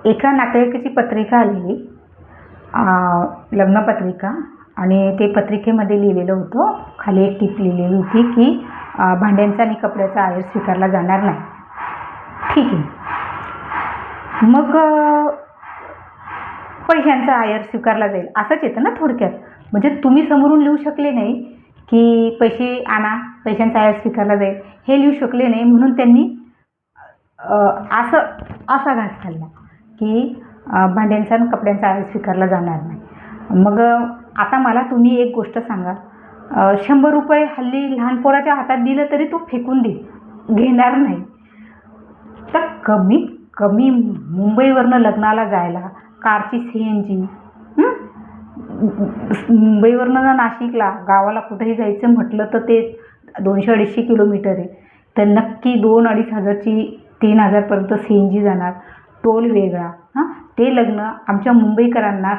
एका नातेवाईकाची पत्रिका आलेली, लग्नपत्रिका, आणि ते पत्रिकेमध्ये लिहिलेलं होतं, खाली एक टीप लिहिलेली होती की भांड्यांचा आणि कपड्याचा आयर स्वीकारला जाणार नाही. ठीक आहे, मग पैशांचा आयर स्वीकारला जाईल असंच येतं ना थोडक्यात. म्हणजे तुम्ही समोरून लिहू शकले नाही की पैसे आणा, पैशांचा आयर स्वीकारला जाईल, हे लिहू शकले नाही, म्हणून त्यांनी असा घास खाल्ला की भांड्यांचा आणि कपड्यांचा आयर स्वीकारला जाणार नाही. मग आता मला तुम्ही एक गोष्ट सांगा, 100 रुपये हल्ली लहान पोराच्या हातात दिलं तरी तो फेकून घेणार नाही. तर कमीत कमी मुंबईवरनं लग्नाला जायला कारची CNG, मुंबईवरनं नाशिकला गावाला कुठेही जायचं म्हटलं तर ते 200-250 किलोमीटर आहे, तर नक्की 2-2.5 हजारची 3,000पर्यंत CNG जाणार, टोल वेगळा. ते लग्न आमच्या मुंबईकरांना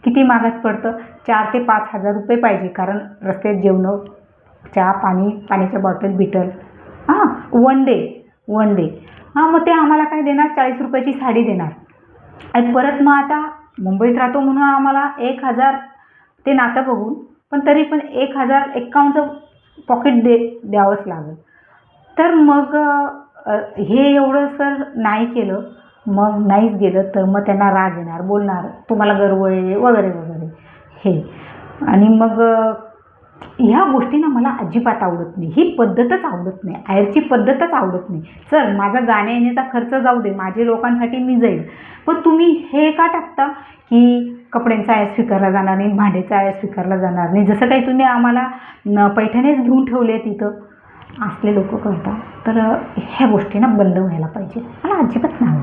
किती महागात पडतं? 4,000 ते 5,000 रुपये पाहिजे, कारण रस्त्यात जेवणं, चहा पाणी, पाण्याच्या बॉटल बिटल, वन डे. मग ते आम्हाला काय देणार? 40 रुपयाची साडी देणार. आणि परत मग आता मुंबईत राहतो म्हणून आम्हाला 1,000 ते नातं बघून, पण तरी पण 1,051चं पॉकेट द्यावंच लागेल. तर मग हे एवढं सर नाही केलं, मग नाहीच गेलं तर मग त्यांना राग येणार, बोलणार तुम्हाला गर्व आहे वगैरे वगैरे हे. आणि मग ह्या गोष्टींना मला अजिबात आवडत नाही, ही पद्धतच आवडत नाही, आयरची पद्धतच आवडत नाही. सर माझा जाण्या येण्याचा खर्च जाऊ दे, माझे लोकांसाठी मी जाईल, पण तुम्ही हे का टाकता की कपड्यांचा आयर स्वीकारला जाणार नाही, भांड्याचा आयर स्वीकारला जाणार नाही, जसं काही तुम्ही आम्हाला पैठणीच घेऊन ठेवले तिथं. असले लोक करतात. तर ह्या गोष्टींना बंद व्हायला पाहिजे, मला अजिबात नाही आवडत.